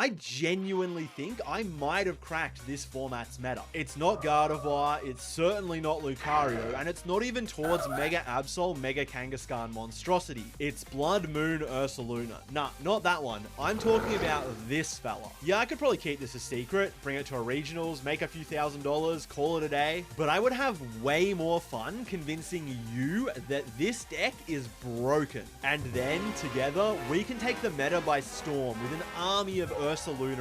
I genuinely think I might have cracked this format's meta. It's not Gardevoir, it's certainly not Lucario, and it's not even towards Mega Absol, Mega Kangaskhan monstrosity. It's Blood Moon Ursaluna. Nah, not that one. I'm talking about this fella. Yeah, I could probably keep this a secret, bring it to a regionals, make a few $1,000s, call it a day, but I would have way more fun convincing you that this deck is broken. And then, together, we can take the meta by storm with an army of Ursaluna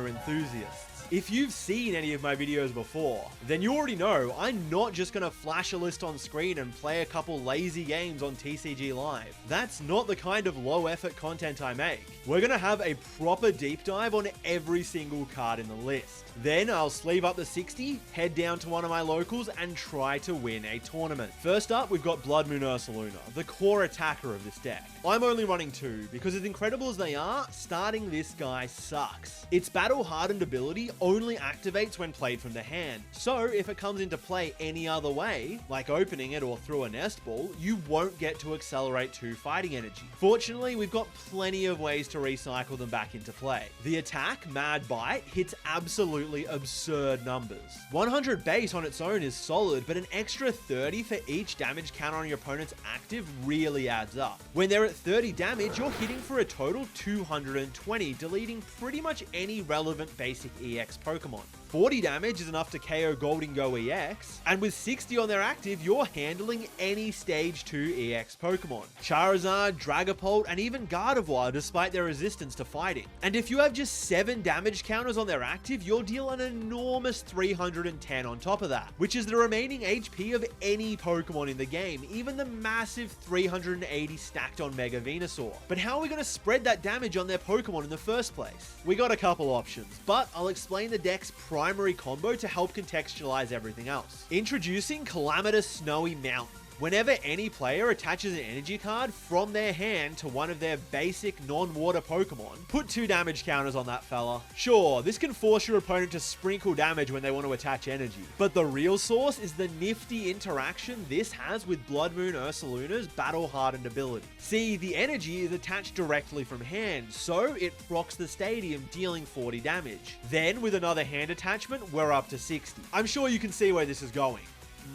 enthusiasts. If you've seen any of my videos before, then you already know I'm not just going to flash a list on screen and play a couple lazy games on TCG Live. That's not the kind of low effort content I make. We're going to have a proper deep dive on every single card in the list. Then I'll sleeve up the 60, head down to one of my locals and try to win a tournament. First up, we've got Blood Moon Ursaluna, the core attacker of this deck. I'm only running 2 because as incredible as they are, starting this guy sucks. Its battle hardened ability only activates when played from the hand, so if it comes into play any other way, like opening it or through a nest ball, you won't get to accelerate 2 fighting energy. Fortunately, we've got plenty of ways to recycle them back into play. The attack, Mad Bite, hits absolutely absurd numbers. 100 base on its own is solid, but an extra 30 for each damage counter on your opponent's active really adds up. When they're at 30 damage, you're hitting for a total 220, deleting pretty much any relevant basic EX Pokemon. 40 damage is enough to KO Goldingo EX, and with 60 on their active, you're handling any Stage 2 EX Pokemon. Charizard, Dragapult, and even Gardevoir despite their resistance to fighting. And if you have just 7 damage counters on their active, you'll deal an enormous 310 on top of that, which is the remaining HP of any Pokemon in the game, even the massive 380 stacked on Mega Venusaur. But how are we going to spread that damage on their Pokemon in the first place? We got a couple options, but I'll explain the deck's primary combo to help contextualize everything else. Introducing Calamitous Snowy Mountain. Whenever any player attaches an energy card from their hand to one of their basic non-water Pokemon, put 2 damage counters on that fella. Sure, this can force your opponent to sprinkle damage when they want to attach energy, but the real source is the nifty interaction this has with Blood Moon Ursaluna's battle-hardened ability. See, the energy is attached directly from hand, so it procs the stadium, dealing 40 damage. Then, with another hand attachment, we're up to 60. I'm sure you can see where this is going.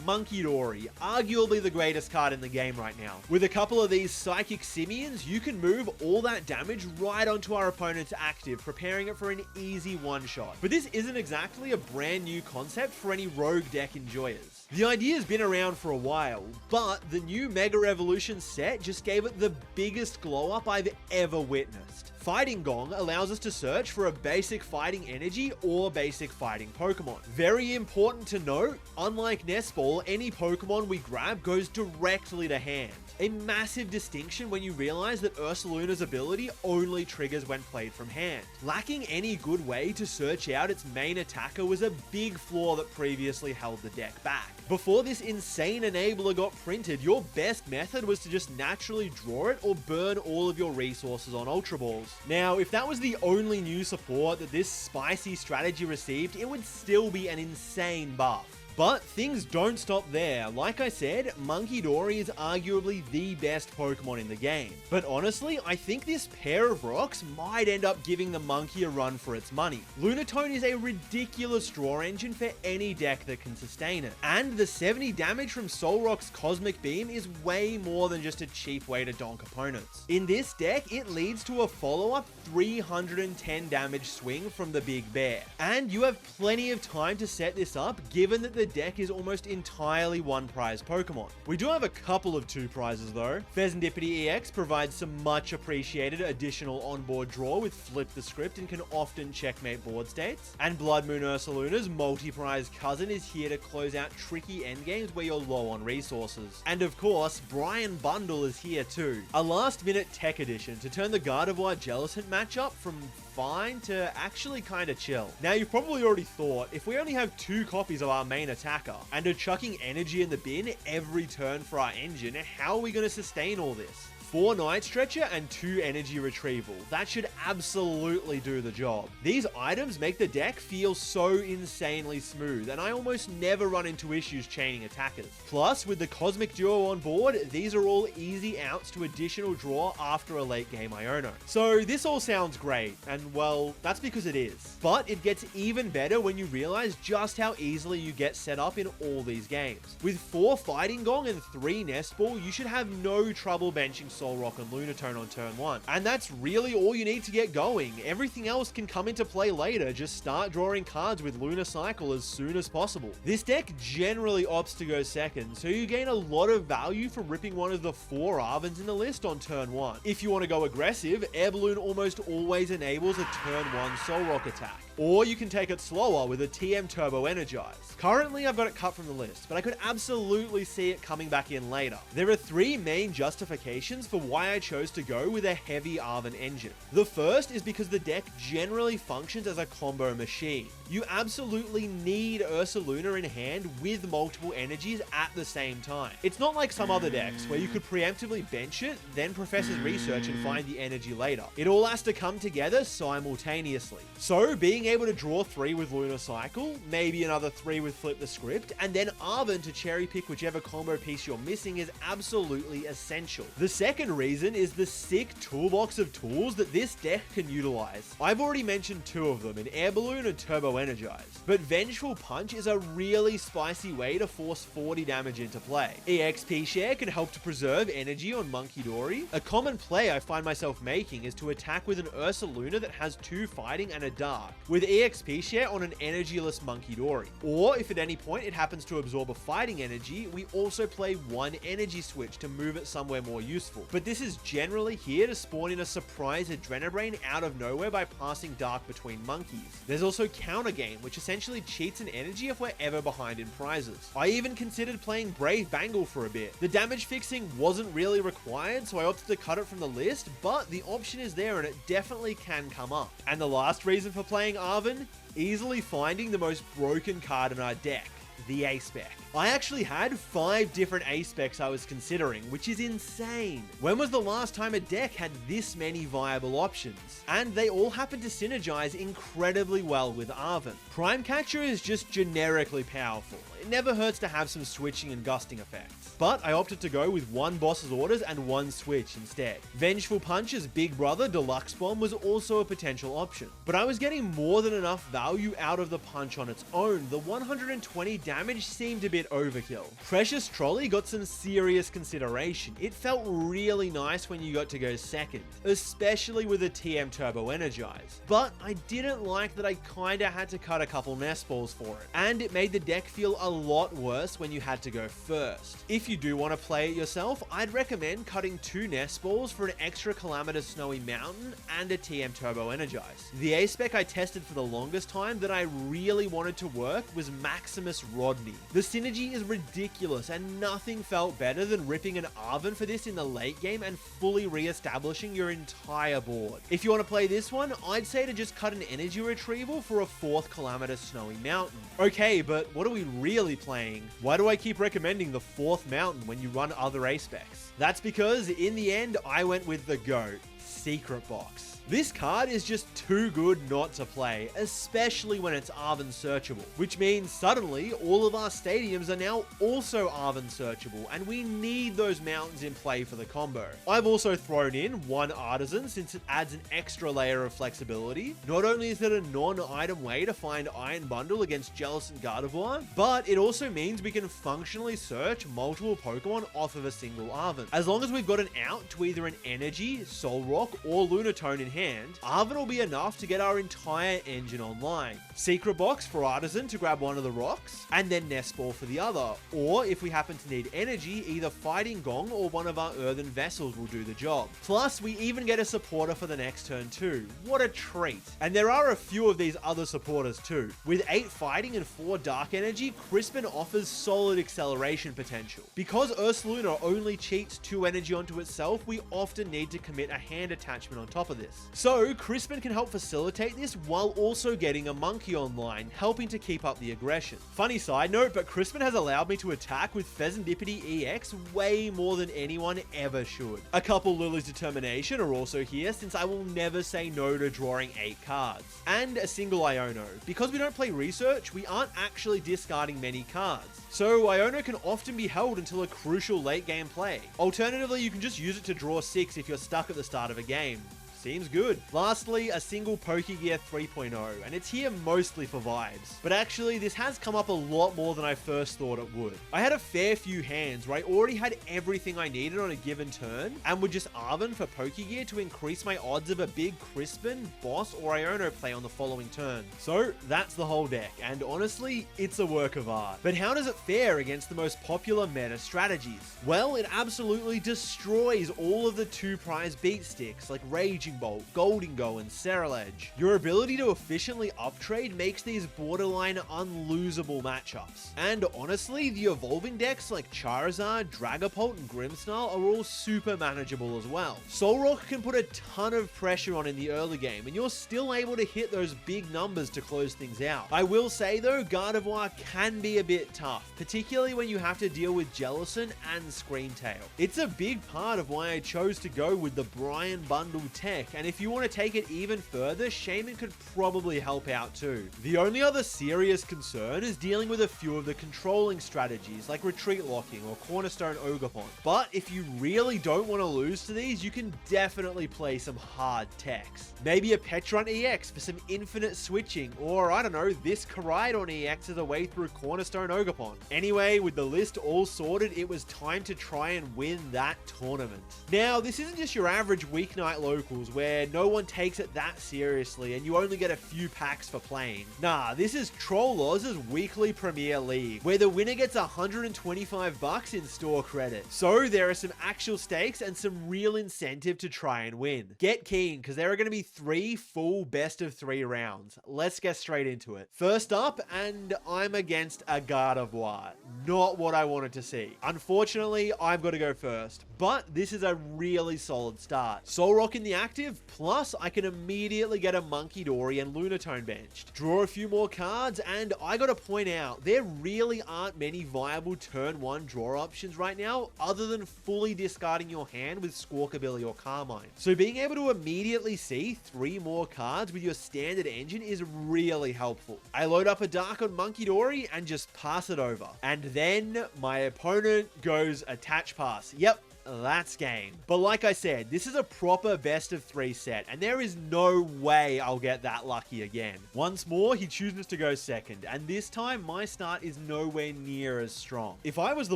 Munkidori, arguably the greatest card in the game right now. With a couple of these Psychic Simians, you can move all that damage right onto our opponent's active, preparing it for an easy one-shot. But this isn't exactly a brand new concept for any rogue deck enjoyers. The idea's been around for a while, but the new Mega Evolution set just gave it the biggest glow-up I've ever witnessed. Fighting Gong allows us to search for a basic fighting energy or basic fighting Pokemon. Very important to note, unlike Nest Ball, any Pokemon we grab goes directly to hand. A massive distinction when you realize that Ursaluna's ability only triggers when played from hand. Lacking any good way to search out its main attacker was a big flaw that previously held the deck back. Before this insane enabler got printed, your best method was to just naturally draw it or burn all of your resources on Ultra Balls. Now, if that was the only new support that this spicy strategy received, it would still be an insane buff. But things don't stop there. Like I said, Munkidori is arguably the best Pokemon in the game. But honestly, I think this pair of rocks might end up giving the monkey a run for its money. Lunatone is a ridiculous draw engine for any deck that can sustain it. And the 70 damage from Solrock's Cosmic Beam is way more than just a cheap way to donk opponents. In this deck, it leads to a follow-up 310 damage swing from the Big Bear. And you have plenty of time to set this up, given that the deck is almost entirely one prize Pokemon. We do have a couple of 2 prizes though. Pheasantipity EX provides some much appreciated additional onboard draw with Flip the Script and can often checkmate board states. And Blood Moon Ursaluna's multi-prize cousin is here to close out tricky endgames where you're low on resources. And of course, Brian Bundle is here too. A last minute tech addition to turn the Gardevoir Jellicent matchup from fine to actually kinda chill. Now you've probably already thought, if we only have 2 copies of our main attacker and are chucking energy in the bin every turn for our engine, how are we going to sustain all this? 4 Night Stretcher and 2 Energy Retrieval. That should absolutely do the job. These items make the deck feel so insanely smooth, and I almost never run into issues chaining attackers. Plus, with the Cosmic Duo on board, these are all easy outs to additional draw after a late game Iono. So this all sounds great, and well, that's because it is. But it gets even better when you realize just how easily you get set up in all these games. With 4 Fighting Gong and 3 Nest Ball, you should have no trouble benching Soul Rock and Lunatone on turn 1. And that's really all you need to get going. Everything else can come into play later, just start drawing cards with Lunar Cycle as soon as possible. This deck generally opts to go second, so you gain a lot of value for ripping one of the 4 Arvins in the list on turn 1. If you want to go aggressive, Air Balloon almost always enables a turn 1 Soul Rock attack. Or you can take it slower with a TM Turbo Energize. Currently, I've got it cut from the list, but I could absolutely see it coming back in later. There are 3 main justifications for why I chose to go with a heavy Arvin engine. The first is because the deck generally functions as a combo machine. You absolutely need Ursaluna in hand with multiple energies at the same time. It's not like some other decks where you could preemptively bench it, then Professor's Research and find the energy later. It all has to come together simultaneously. So being able to draw 3 with Lunar Cycle, maybe another 3 with Flip the Script, and then Arvin to cherry pick whichever combo piece you're missing is absolutely essential. The second reason is the sick toolbox of tools that this deck can utilize. I've already mentioned 2 of them in Air Balloon and Turbo Energize, but Vengeful Punch is a really spicy way to force 40 damage into play. EXP Share can help to preserve energy on Monkey Dory. A common play I find myself making is to attack with an Ursaluna that has 2 fighting and a dark, with EXP Share on an energyless Monkey Dory. Or if at any point it happens to absorb a fighting energy, we also play 1 energy switch to move it somewhere more useful. But this is generally here to spawn in a surprise Adrenabrain out of nowhere by passing dark between monkeys. There's also Counter Game, which essentially cheats an energy if we're ever behind in prizes. I even considered playing Brave Bangle for a bit. The damage fixing wasn't really required, so I opted to cut it from the list, but the option is there and it definitely can come up. And the last reason for playing Arvin? Easily finding the most broken card in our deck, the A-Spec. I actually had 5 different A-Specs I was considering, which is insane. When was the last time a deck had this many viable options? And they all happen to synergize incredibly well with Arvin. Prime Catcher is just generically powerful. It never hurts to have some switching and gusting effects. But I opted to go with 1 Boss's Orders and 1 Switch instead. Vengeful Punch's Big Brother Deluxe Bomb was also a potential option. But I was getting more than enough value out of the punch on its own. The 120 damage seemed a bit overkill. Precious Trolley got some serious consideration. It felt really nice when you got to go second, especially with a TM Turbo Energize. But I didn't like that I kinda had to cut a couple Nest Balls for it, and it made the deck feel a lot worse when you had to go first. If you do want to play it yourself, I'd recommend cutting 2 Nest Balls for an extra Calamitous Snowy Mountain and a TM Turbo Energize. The A-Spec I tested for the longest time that I really wanted to work was Maximus Rodney. The synergy is ridiculous, and nothing felt better than ripping an Arvin for this in the late game and fully re-establishing your entire board. If you want to play this one, I'd say to just cut an Energy Retrieval for a 4th Calamitous Snowy Mountain. Okay, but what are we really playing? Why do I keep recommending the 4th Mountain when you run other A-Specs? That's because, in the end, I went with the GOAT, Secret Box. This card is just too good not to play, especially when it's Arvin searchable, which means suddenly all of our stadiums are now also Arvin searchable, and we need those mountains in play for the combo. I've also thrown in 1 Artisan since it adds an extra layer of flexibility. Not only is it a non-item way to find Iron Bundle against Jealous and Gardevoir, but it also means we can functionally search multiple Pokemon off of a single Arvin. As long as we've got an out to either an Energy, Soul Rock, or Lunatone in hand, Arvin will be enough to get our entire engine online. Secret Box for Artisan to grab one of the rocks, and then Nest Ball for the other. Or if we happen to need energy, either Fighting Gong or one of our Earthen Vessels will do the job. Plus, we even get a supporter for the next turn too. What a treat. And there are a few of these other supporters too. With 8 Fighting and 4 Dark Energy, Crispin offers solid acceleration potential. Because Ursaluna only cheats 2 energy onto itself, we often need to commit a hand attachment on top of this. So Crispin can help facilitate this while also getting a monkey online, helping to keep up the aggression. Funny side note, but Crispin has allowed me to attack with Pheasantipity EX way more than anyone ever should. A couple Lily's Determination are also here, since I will never say no to drawing 8 cards. And a single Iono. Because we don't play research, we aren't actually discarding many cards. So Iono can often be held until a crucial late game play. Alternatively, you can just use it to draw 6 if you're stuck at the start of a game. Seems good. Lastly, a single Pokegear 3.0, and it's here mostly for vibes. But actually, this has come up a lot more than I first thought it would. I had a fair few hands where I already had everything I needed on a given turn, and would just Arven for Pokegear to increase my odds of a big Crispin, Boss, or Iono play on the following turn. So that's the whole deck, and honestly, it's a work of art. But how does it fare against the most popular meta strategies? Well, it absolutely destroys all of the 2-prize beat sticks like Raging Bolt, Goldingo, and Ceruledge. Your ability to efficiently uptrade makes these borderline unlosable matchups. And honestly, the evolving decks like Charizard, Dragapult, and Grimmsnarl are all super manageable as well. Solrock can put a ton of pressure on in the early game, and you're still able to hit those big numbers to close things out. I will say though, Gardevoir can be a bit tough, particularly when you have to deal with Jellicent and Screamtail. It's a big part of why I chose to go with the Brian Bundle tech, and if you want to take it even further, Shaman could probably help out too. The only other serious concern is dealing with a few of the controlling strategies like Retreat Locking or Cornerstone Ogerpon. But if you really don't want to lose to these, you can definitely play some hard techs. Maybe a Petron EX for some infinite switching, or I don't know, this Koraidon EX as a way through Cornerstone Ogerpon. Anyway, with the list all sorted, it was time to try and win that tournament. Now, this isn't just your average weeknight locals where no one takes it that seriously and you only get a few packs for playing. Nah, this is Troll Oz's weekly Premier League, where the winner gets $125 in store credit. So there are some actual stakes and some real incentive to try and win. Get keen, because there are going to be 3 full best of 3 rounds. Let's get straight into it. First up, and I'm against a Gardevoir. Not what I wanted to see. Unfortunately, I've got to go first, but this is a really solid start. Solrock in the active, plus I can immediately get a Munkidori and Lunatone benched. Draw a few more cards, and I gotta point out, there really aren't many viable turn 1 draw options right now, other than fully discarding your hand with Squawkabilly or Carmine. So being able to immediately see 3 more cards with your standard engine is really helpful. I load up a Dark on Munkidori and just pass it over. And then my opponent goes Attach Pass. Yep, that's game. But like I said, this is a proper best of 3 set, and there is no way I'll get that lucky again. Once more, he chooses to go second, and this time my start is nowhere near as strong. If I was the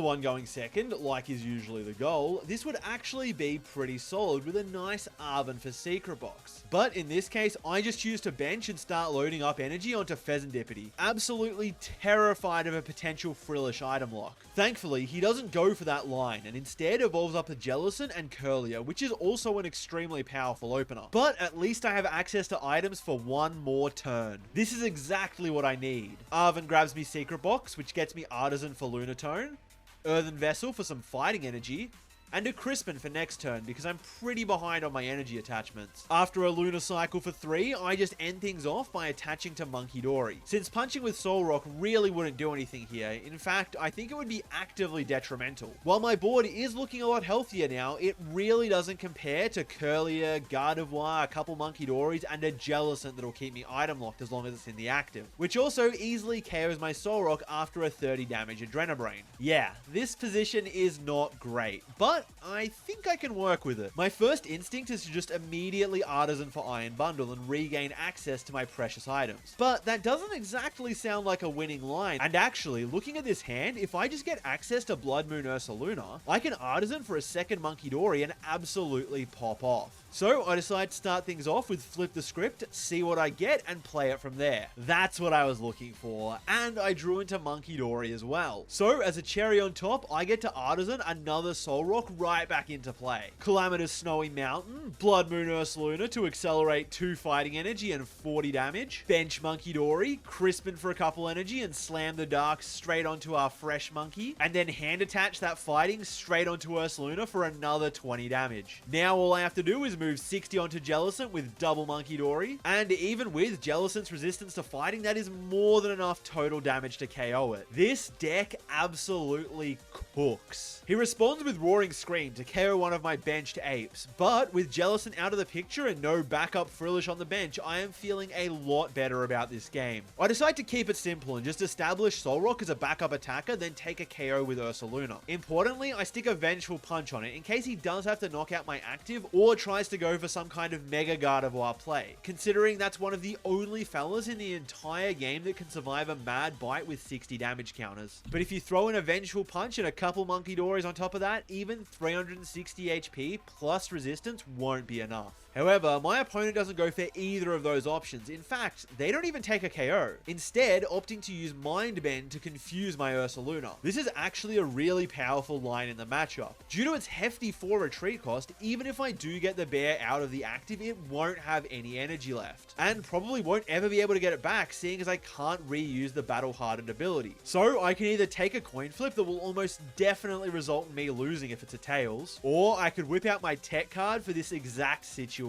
one going second, like is usually the goal, this would actually be pretty solid with a nice Arven for Secret Box. But in this case, I just choose to bench and start loading up energy onto Pheasantipity, absolutely terrified of a potential Frillish item lock. Thankfully, he doesn't go for that line, and instead evolves up to Jellicent and Curlier, which is also an extremely powerful opener. But at least I have access to items for 1 more turn. This is exactly what I need. Arven grabs me Secret Box, which gets me Artisan for Lunatone, Earthen Vessel for some fighting energy, and a Crispin for next turn because I'm pretty behind on my energy attachments. After a Lunar Cycle for 3, I just end things off by attaching to Munkidori, since punching with Solrock really wouldn't do anything here. In fact, I think it would be actively detrimental. While my board is looking a lot healthier now, it really doesn't compare to Curlier, Gardevoir, a couple Munkidoris, and a Jellicent that'll keep me item locked as long as it's in the active, which also easily KOs my Solrock after a 30 damage Adrenabrain. Yeah, this position is not great, but I think I can work with it. My first instinct is to just immediately Artisan for Iron Bundle and regain access to my precious items. But that doesn't exactly sound like a winning line. And actually, looking at this hand, if I just get access to Blood Moon Ursaluna, I can Artisan for a second Munkidori and absolutely pop off. So I decide to start things off with Flip the Script, see what I get, and play it from there. That's what I was looking for, and I drew into Munkidori as well. So as a cherry on top, I get to Artisan another Solrock right back into play. Calamitous Snowy Mountain, Blood Moon Ursaluna to accelerate 2 fighting energy and 40 damage, bench Munkidori, Crispin for a couple energy and slam the Dark straight onto our fresh Monkey, and then hand attach that fighting straight onto Ursaluna for another 20 damage. Now all I have to do is move 60 onto Jellicent with double Monkey Dory, and even with Jellicent's resistance to fighting, that is more than enough total damage to KO it. This deck absolutely cooks. He responds with Roaring Scream to KO one of my benched apes, but with Jellicent out of the picture and no backup Frillish on the bench, I am feeling a lot better about this game. I decide to keep it simple and just establish Solrock as a backup attacker, then take a KO with Ursaluna. Importantly, I stick a Vengeful Punch on it in case he does have to knock out my active or tries to go for some kind of Mega Gardevoir play, considering that's one of the only fellas in the entire game that can survive a Mad Bite with 60 damage counters. But if you throw in a Vengeful Punch and a couple Monkey Dories on top of that, even 360 HP plus resistance won't be enough. However, my opponent doesn't go for either of those options. In fact, they don't even take a KO, instead opting to use Mind Bend to confuse my Ursaluna. This is actually a really powerful line in the matchup. Due to its hefty 4 retreat cost, even if I do get the bear out of the active, it won't have any energy left, and probably won't ever be able to get it back, seeing as I can't reuse the battle hardened ability. So I can either take a coin flip that will almost definitely result in me losing if it's a Tails, or I could whip out my tech card for this exact situation.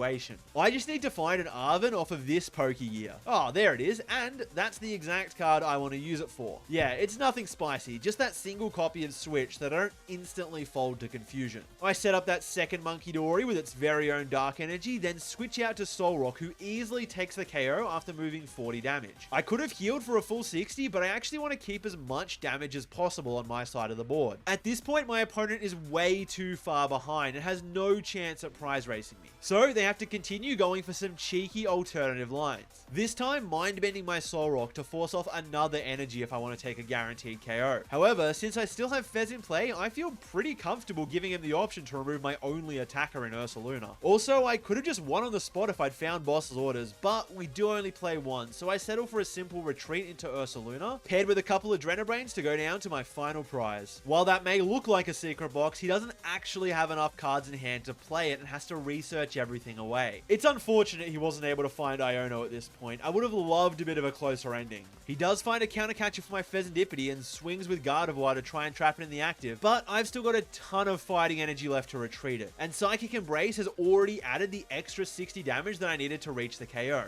I just need to find an Arven off of this Pokegear. Oh, there it is, and that's the exact card I want to use it for. Yeah, it's nothing spicy, just that single copy and switch that I don't instantly fold to confusion. I set up that second Monkey Dory with its very own Dark Energy, then switch out to Solrock, who easily takes the KO after moving 40 damage. I could have healed for a full 60, but I actually want to keep as much damage as possible on my side of the board. At this point, my opponent is way too far behind and has no chance at prize racing me. So they have to continue going for some cheeky alternative lines. This time, mind bending my Solrock to force off another energy if I want to take a guaranteed KO. However, since I still have Fez in play, I feel pretty comfortable giving him the option to remove my only attacker in Ursaluna. Also, I could have just won on the spot if I'd found boss's orders, but we do only play one, so I settle for a simple retreat into Ursaluna, paired with a couple of Adrenabrains to go down to my final prize. While that may look like a secret box, he doesn't actually have enough cards in hand to play it and has to research everything away. It's unfortunate he wasn't able to find Iono at this point. I would have loved a bit of a closer ending. He does find a counter catcher for my Pheasantipity and swings with Gardevoir to try and trap it in the active, but I've still got a ton of fighting energy left to retreat it, and Psychic Embrace has already added the extra 60 damage that I needed to reach the KO.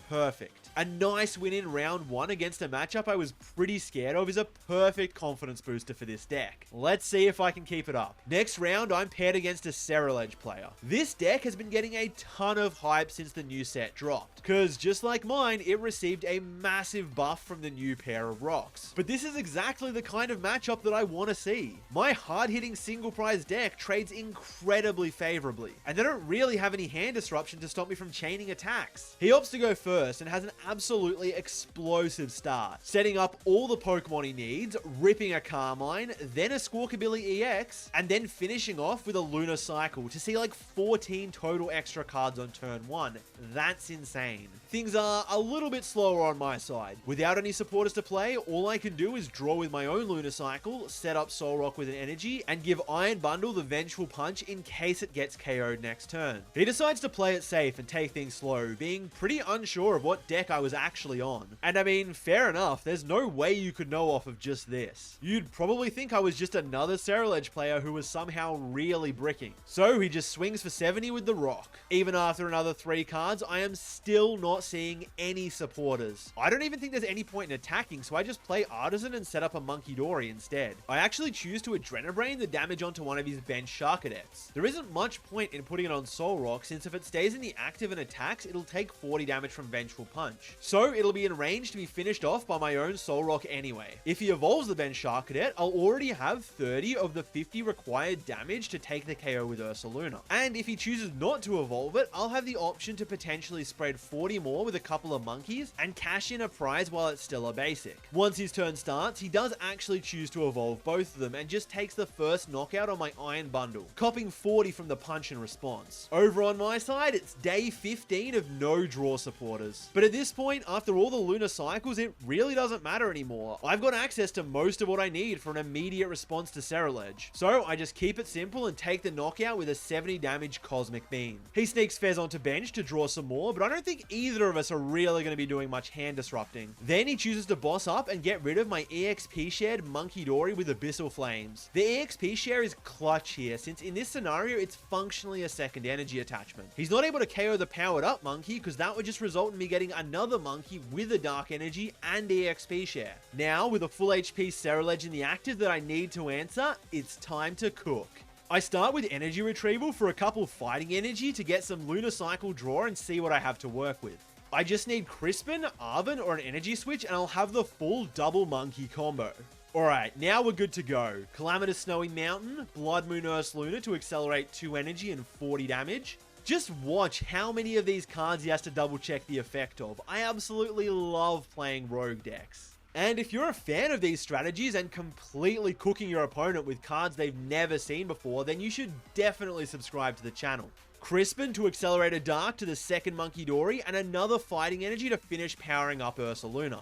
Perfect. A nice win in round 1 against a matchup I was pretty scared of is a perfect confidence booster for this deck. Let's see if I can keep it up. Next round, I'm paired against a Ceruledge player. This deck has been getting a ton of hype since the new set dropped, because just like mine, it received a massive buff from the new pair of rocks. But this is exactly the kind of matchup that I want to see. My hard-hitting single prize deck trades incredibly favorably, and they don't really have any hand disruption to stop me from chaining attacks. He opts to go first and has an absolutely explosive start, setting up all the Pokemon he needs, ripping a Carmine, then a Squawkabilly EX, and then finishing off with a Lunar Cycle to see like 14 total extra cards on turn 1. That's insane. Things are a little bit slower on my side. Without any supporters to play, all I can do is draw with my own Lunar Cycle, set up Solrock with an energy, and give Iron Bundle the Vengeful Punch in case it gets KO'd next turn. He decides to play it safe and take things slow, being pretty unsure of what deck I was actually on. And I mean, fair enough, there's no way you could know off of just this. You'd probably think I was just another Ceruledge player who was somehow really bricking. So he just swings for 70 with the rock. Even after another 3 cards, I am still not seeing any supporters. I don't even think there's any point in attacking, so I just play Artisan and set up a Monkey Dory instead. I actually choose to Adrenabrain the damage onto one of his bench Shark Cadets. There isn't much point in putting it on Solrock, since if it stays in the active and attacks, it'll take 40 damage from Vengeful Punch. So it'll be in range to be finished off by my own Solrock anyway. If he evolves the bench Shark Cadet, I'll already have 30 of the 50 required damage to take the KO with Ursaluna. And if he chooses not to evolve it, I'll have the option to potentially spread 40 more with a couple of monkeys and cash in a prize while it's still a basic. Once his turn starts, he does actually choose to evolve both of them and just takes the first knockout on my Iron Bundle, copping 40 from the punch in response. Over on my side, it's day 15 of no draw supporters. colors. But at this point, after all the lunar cycles, it really doesn't matter anymore. I've got access to most of what I need for an immediate response to Ceruledge. So I just keep it simple and take the knockout with a 70 damage Cosmic Beam. He sneaks Fez onto bench to draw some more, but I don't think either of us are really going to be doing much hand disrupting. Then he chooses to boss up and get rid of my EXP shared Monkey Dory with Abyssal Flames. The EXP share is clutch here, since in this scenario it's functionally a second energy attachment. He's not able to KO the powered up monkey because that would just result in me getting another monkey with a dark energy and EXP share. Now with a full HP Ceruledge in the active that I need to answer, it's time to cook. I start with energy retrieval for a couple fighting energy to get some lunar cycle draw and see what I have to work with. I just need Crispin, Arven, or an energy switch and I'll have the full double monkey combo. Alright, now we're good to go. Calamitous Snowy Mountain, Blood Moon Ursaluna to accelerate 2 energy and 40 damage. Just watch how many of these cards he has to double check the effect of. I absolutely love playing rogue decks. And if you're a fan of these strategies and completely cooking your opponent with cards they've never seen before, then you should definitely subscribe to the channel. Crispin to accelerate a Dark to the second Monkey Dory and another fighting energy to finish powering up Ursaluna.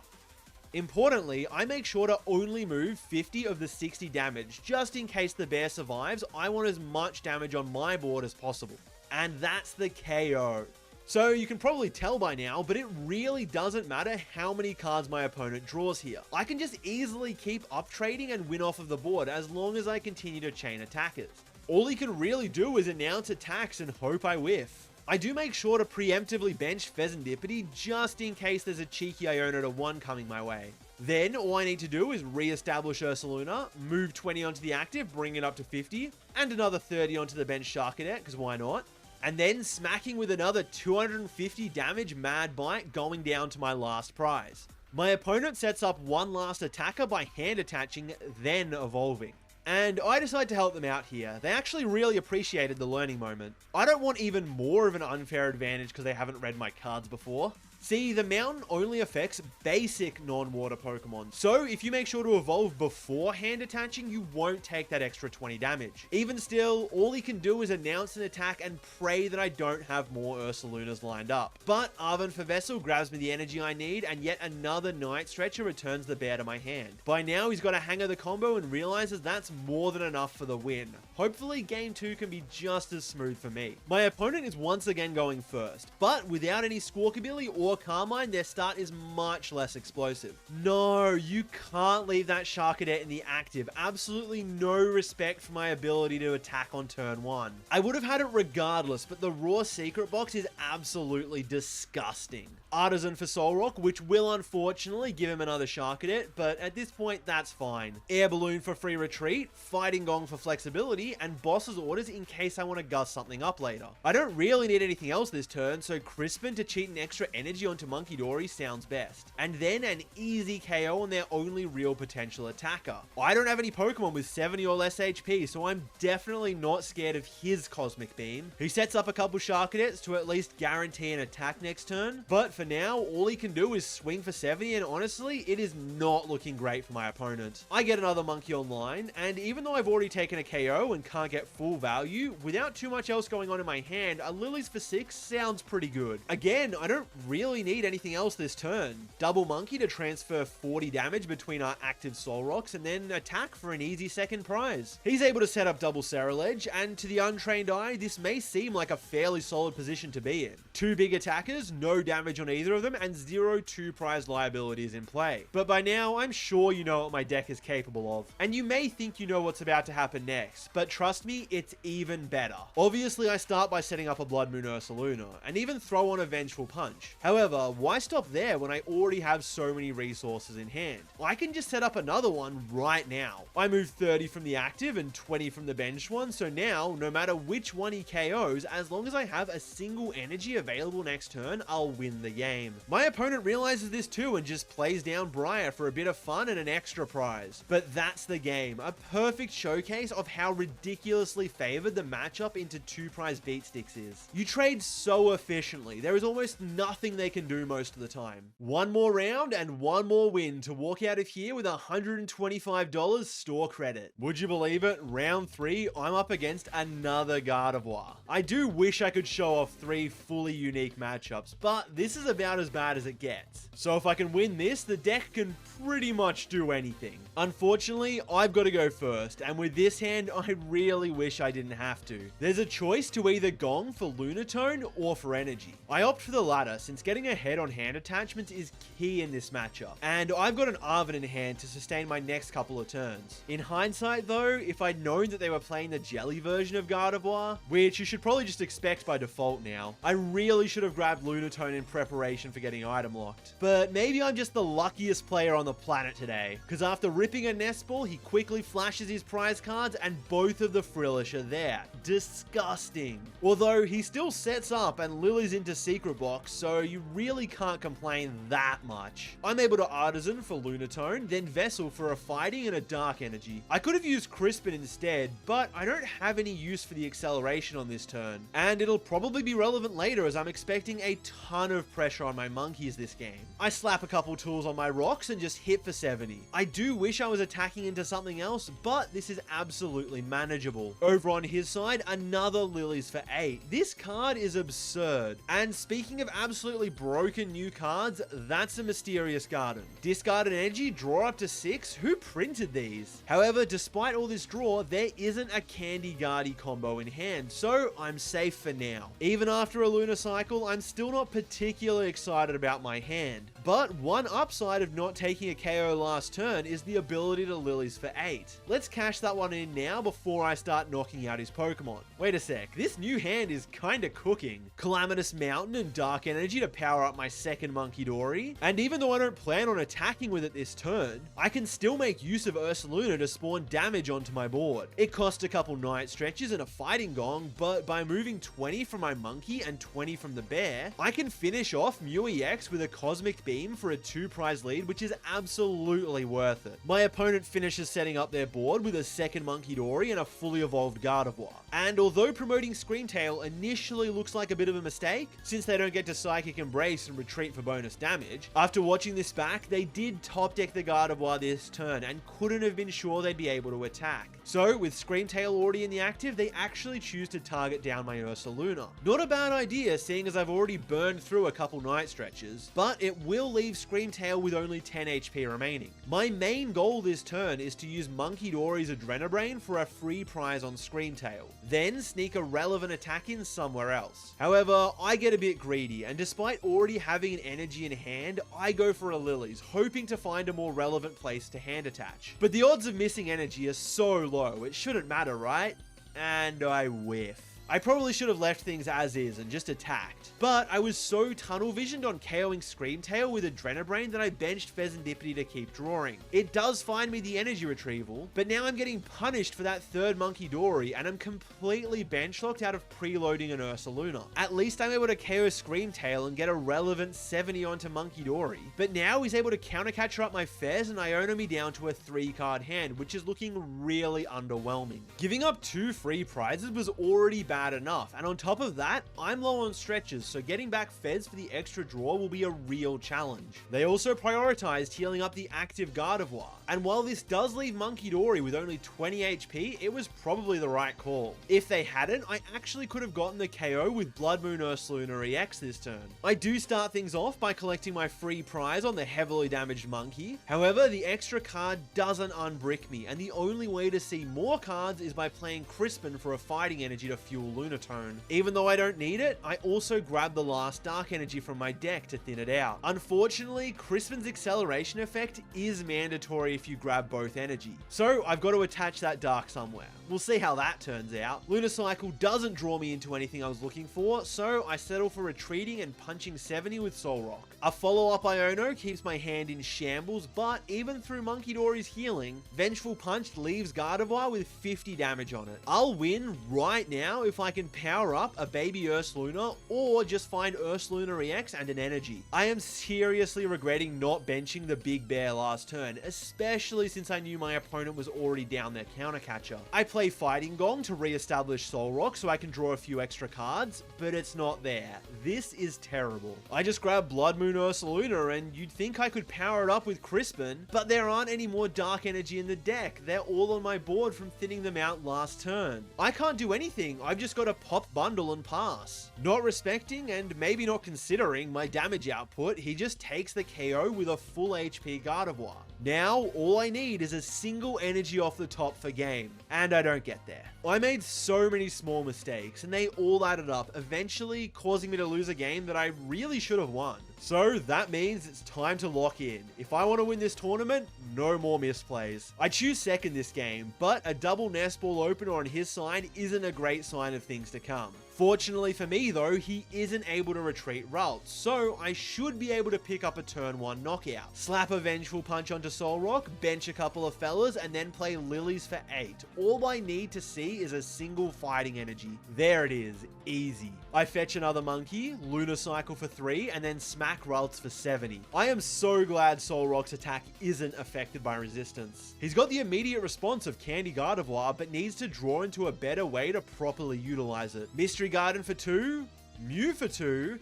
Importantly, I make sure to only move 50 of the 60 damage, just in case the bear survives. I want as much damage on my board as possible. And that's the KO. So you can probably tell by now, but it really doesn't matter how many cards my opponent draws here. I can just easily keep up trading and win off of the board as long as I continue to chain attackers. All he can really do is announce attacks and hope I whiff. I do make sure to preemptively bench Pheasantipity just in case there's a cheeky Iona to 1 coming my way. Then all I need to do is re-establish Ursaluna, move 20 onto the active, bring it up to 50, and another 30 onto the bench Sharkadet, because why not? And then smacking with another 250 damage Mad Bite going down to my last prize. My opponent sets up one last attacker by hand attaching, then evolving. And I decide to help them out here. They actually really appreciated the learning moment. I don't want even more of an unfair advantage because they haven't read my cards before. See, the mountain only affects basic non-water Pokemon, so if you make sure to evolve before hand attaching, you won't take that extra 20 damage. Even still, all he can do is announce an attack and pray that I don't have more Ursalunas lined up. But Arven for Vessel grabs me the energy I need, and yet another Night Stretcher returns the bear to my hand. By now, he's got a hang of the combo and realizes that's more than enough for the win. Hopefully, game 2 can be just as smooth for me. My opponent is once again going first, but without any Squawkabilly or Carmine, their start is much less explosive. No, you can't leave that Sharkadet in the active. Absolutely no respect for my ability to attack on turn 1. I would have had it regardless, but the raw secret box is absolutely disgusting. Artisan for Solrock, which will unfortunately give him another Sharkadet, but at this point, that's fine. Air Balloon for free retreat, Fighting Gong for flexibility, and Boss's Orders in case I want to gust something up later. I don't really need anything else this turn, so Crispin to cheat an extra energy onto Monkey Dory sounds best. And then an easy KO on their only real potential attacker. I don't have any Pokemon with 70 or less HP, so I'm definitely not scared of his Cosmic Beam. He sets up a couple Sharkadets to at least guarantee an attack next turn, but for now, all he can do is swing for 70, and honestly, it is not looking great for my opponent. I get another Monkey online, and even though I've already taken a KO and can't get full value, without too much else going on in my hand, a Lilies for 6 sounds pretty good. Again, I don't really need anything else this turn. Double Monkey to transfer 40 damage between our active Solrocks, and then attack for an easy second prize. He's able to set up double Ceruledge, and to the untrained eye, this may seem like a fairly solid position to be in. 2 big attackers, no damage on either of them, and 0 2-prize liabilities in play. But by now, I'm sure you know what my deck is capable of. And you may think you know what's about to happen next, but trust me, it's even better. Obviously, I start by setting up a Blood Moon Ursaluna, and even throw on a Vengeful Punch. However, why stop there when I already have so many resources in hand? I can just set up another one right now. I move 30 from the active and 20 from the bench one, so now, no matter which one he KOs, as long as I have a single energy available next turn, I'll win the game. My opponent realizes this too and just plays down Briar for a bit of fun and an extra prize. But that's the game, a perfect showcase of how ridiculously favored the matchup into 2-prize beat sticks is. You trade so efficiently, there is almost nothing they can do most of the time. One more round and one more win to walk out of here with $125 store credit. Would you believe it? Round 3, I'm up against another Gardevoir. I do wish I could show off 3 fully unique matchups, but this is is about as bad as it gets. So if I can win this, the deck can pretty much do anything. Unfortunately, I've got to go first, and with this hand, I really wish I didn't have to. There's a choice to either gong for Lunatone or for energy. I opt for the latter, since getting ahead on hand attachments is key in this matchup, and I've got an Arven in hand to sustain my next couple of turns. In hindsight though, if I'd known that they were playing the jelly version of Gardevoir, which you should probably just expect by default now, I really should have grabbed Lunatone in preparation for getting item locked. But maybe I'm just the luckiest player on the planet today, because after ripping a nest ball, he quickly flashes his prize cards and both of the Frillish are there. Disgusting. Although he still sets up and Lily's into Secret Box, so you really can't complain that much. I'm able to Artisan for Lunatone, then Vessel for a Fighting and a Dark Energy. I could have used Crispin instead, but I don't have any use for the acceleration on this turn, and it'll probably be relevant later as I'm expecting a ton of pressure on my monkeys this game. I slap a couple tools on my rocks and just hit for 70. I do wish I was attacking into something else, but this is absolutely manageable. Over on his side, another Lilies for 8. This card is absurd. And speaking of absolutely broken new cards, that's a Mysterious Garden. Discard an energy, draw up to 6. Who printed these? However, despite all this draw, there isn't a Candy Guardy combo in hand, so I'm safe for now. Even after a Lunar Cycle, I'm still not particularly excited about my hand. But one upside of not taking a KO last turn is the ability to Lilies for 8. Let's cash that one in now before I start knocking out his Pokemon. Wait a sec, this new hand is kinda cooking. Calamitous Mountain and Dark Energy to power up my second Munkidori, and even though I don't plan on attacking with it this turn, I can still make use of Ursaluna to spawn damage onto my board. It cost a couple Night Stretches and a Fighting Gong, but by moving 20 from my Monkey and 20 from the Bear, I can finish off Mew EX with a Cosmic Beam for a 2-prize lead, which is absolutely worth it. My opponent finishes setting up their board with a second Munkidori and a fully evolved Gardevoir. And although promoting Screamtail initially looks like a bit of a mistake, since they don't get to Psychic Embrace and retreat for bonus damage, after watching this back, they did top deck the Gardevoir this turn and couldn't have been sure they'd be able to attack. So with Screamtail already in the active, they actually choose to target down my Ursaluna. Not a bad idea, seeing as I've already burned through a couple Night Stretches, but it will leave Screamtail with only 10 HP remaining. My main goal this turn is to use Munkidori's Adrenabrain for a free prize on Screamtail, then sneak a relevant attack in somewhere else. However, I get a bit greedy, and despite already having an energy in hand, I go for a Lilies, hoping to find a more relevant place to hand attach. But the odds of missing energy are so low, it shouldn't matter, right? And I whiff. I probably should have left things as is and just attacked, but I was so tunnel visioned on KOing Screamtail with Adrenabrain that I benched Fezandipity to keep drawing. It does find me the energy retrieval, but now I'm getting punished for that third Munkidori and I'm completely bench locked out of preloading an Ursaluna. At least I'm able to KO Screamtail and get a relevant 70 onto Munkidori, but now he's able to counter catcher up my Fez and Iono me down to a 3-card hand, which is looking really underwhelming. Giving up 2 free prizes was already bad enough, and on top of that, I'm low on stretches, so getting back Fez for the extra draw will be a real challenge. They also prioritized healing up the active Gardevoir, and while this does leave Munkidori with only 20 HP, it was probably the right call. If they hadn't, I actually could have gotten the KO with Blood Moon Ursaluna EX this turn. I do start things off by collecting my free prize on the heavily damaged Monkey. However, the extra card doesn't unbrick me, and the only way to see more cards is by playing Crispin for a Fighting Energy to fuel Lunatone. Even though I don't need it, I also grab the last Dark Energy from my deck to thin it out. Unfortunately, Crispin's acceleration effect is mandatory if you grab both energy, so I've got to attach that Dark somewhere. We'll see how that turns out. Lunar Cycle doesn't draw me into anything I was looking for, so I settle for retreating and punching 70 with Soul Rock. A follow-up Iono keeps my hand in shambles, but even through Munkidori's healing, Vengeful Punch leaves Gardevoir with 50 damage on it. I'll win right now if I can power up a baby Ursaluna or just find Ursaluna EX and an energy. I am seriously regretting not benching the Big Bear last turn, especially since I knew my opponent was already down their counter catcher. I play Fighting Gong to re-establish Soul Rock so I can draw a few extra cards, but it's not there. This is terrible. I just grab Blood Moon Ursaluna and you'd think I could power it up with Crispin, but there aren't any more Dark Energy in the deck. They're all on my board from thinning them out last turn. I can't do anything. I've just just got to pop bundle and pass. Not respecting and maybe not considering my damage output, he just takes the KO with a full HP Gardevoir. Now, all I need is a single energy off the top for game, and I don't get there. I made so many small mistakes, and they all added up, eventually causing me to lose a game that I really should have won. So that means it's time to lock in. If I want to win this tournament, no more misplays. I choose second this game, but a double nest ball opener on his side isn't a great sign of things to come. Fortunately for me though, he isn't able to retreat Ralts, so I should be able to pick up a turn 1 knockout. Slap a Vengeful Punch onto Solrock, bench a couple of fellas, and then play Lilies for 8. All I need to see is a single fighting energy. There it is, easy. I fetch another monkey, Lunar Cycle for 3, and then smack Ralts for 70. I am so glad Solrock's attack isn't affected by resistance. He's got the immediate response of Candy Gardevoir, but needs to draw into a better way to properly utilize it. Mystery Garden for 2, Mew for 2,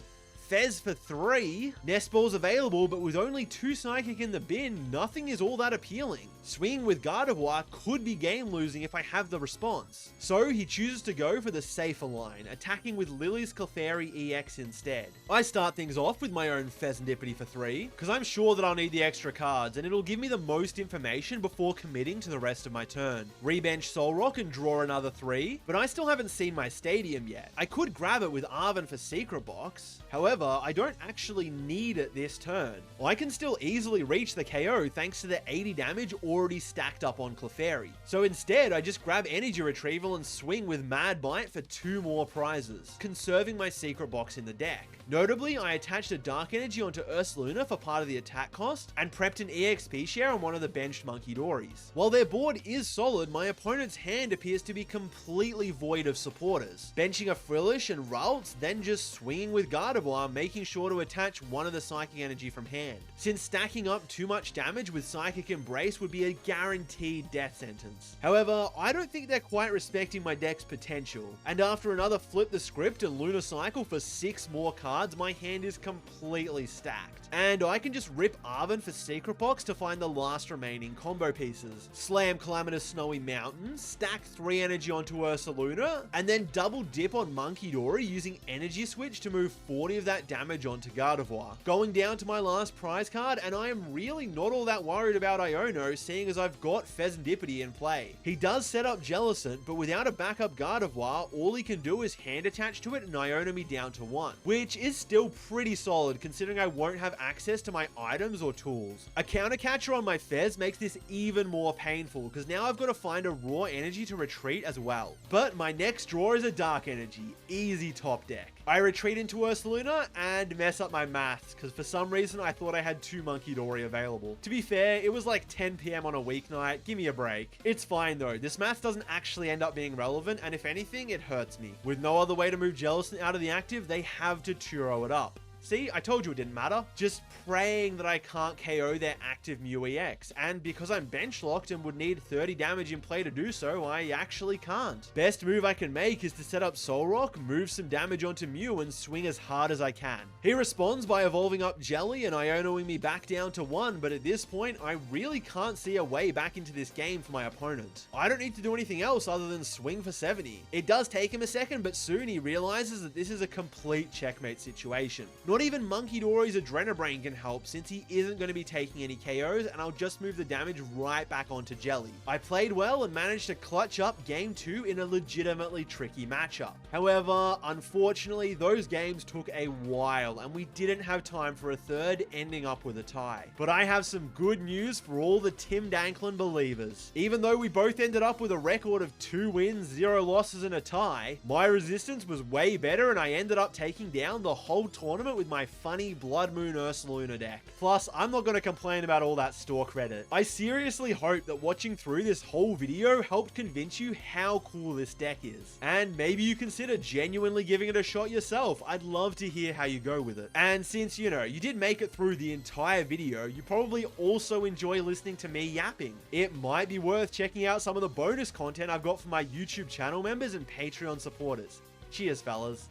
Fez for 3, Nest Balls available, but with only 2 Psychic in the bin, nothing is all that appealing. Swinging with Gardevoir could be game losing if I have the response. So he chooses to go for the safer line, attacking with Lily's Clefairy EX instead. I start things off with my own Fezandipity for 3, because I'm sure that I'll need the extra cards, and it'll give me the most information before committing to the rest of my turn. Rebench Solrock and draw another 3, but I still haven't seen my Stadium yet. I could grab it with Arven for Secret Box, however, I don't actually need it this turn. I can still easily reach the KO thanks to the 80 damage already stacked up on Clefairy. So instead, I just grab Energy Retrieval and swing with Mad Bite for 2 more prizes, conserving my Secret Box in the deck. Notably, I attached a Dark Energy onto Ursaluna for part of the attack cost, and prepped an EXP share on one of the benched Monkeydories. While their board is solid, my opponent's hand appears to be completely void of supporters. Benching a Frillish and Ralts, then just swinging with Gardevoir, making sure to attach one of the Psychic Energy from hand. Since stacking up too much damage with Psychic Embrace would be a guaranteed death sentence. However, I don't think they're quite respecting my deck's potential, and after another Flip the Script and Lunar Cycle for 6 more cards, my hand is completely stacked. And I can just rip Arven for Secret Box to find the last remaining combo pieces. Slam Calamitous Snowy Mountain, stack 3 energy onto Ursaluna, and then double dip on Monkeydory using Energy Switch to move 40 of that damage onto Gardevoir. Going down to my last prize card, and I am really not all that worried about Iono, seeing as I've got Fezandipity in play. He does set up Jellicent, but without a backup Gardevoir, all he can do is hand attach to it and Iono me down to 1, which is still pretty solid considering I won't have access to my items or tools. A counter catcher on my Fez makes this even more painful because now I've got to find a raw energy to retreat as well. But my next draw is a Dark Energy, easy top deck. I retreat into Ursaluna and mess up my maths because for some reason I thought I had 2 Monkeydory available. To be fair, it was like 10 PM on a weeknight, give me a break. It's fine though, this math doesn't actually end up being relevant, and if anything, it hurts me. With no other way to move Jellicent out of the active, they have to Turo it up. See, I told you it didn't matter. Just praying that I can't KO their active Mew EX, and because I'm bench locked and would need 30 damage in play to do so, I actually can't. Best move I can make is to set up Solrock, move some damage onto Mew, and swing as hard as I can. He responds by evolving up Jelly and Ionoing me back down to 1, but at this point, I really can't see a way back into this game for my opponent. I don't need to do anything else other than swing for 70. It does take him a second, but soon he realizes that this is a complete checkmate situation. Not even Monkeydory's Adrenabrain can help since he isn't going to be taking any KOs, and I'll just move the damage right back onto Jelly. I played well and managed to clutch up game 2 in a legitimately tricky matchup. However, unfortunately, those games took a while and we didn't have time for a third, ending up with a tie. But I have some good news for all the Tim Danklin believers. Even though we both ended up with a record of 2 wins, 0 losses and a tie, my resistance was way better and I ended up taking down the whole tournament with my funny Blood Moon Ursaluna deck. Plus, I'm not going to complain about all that store credit. I seriously hope that watching through this whole video helped convince you how cool this deck is. And maybe you consider genuinely giving it a shot yourself. I'd love to hear how you go with it. And since, you did make it through the entire video, you probably also enjoy listening to me yapping. It might be worth checking out some of the bonus content I've got for my YouTube channel members and Patreon supporters. Cheers, fellas.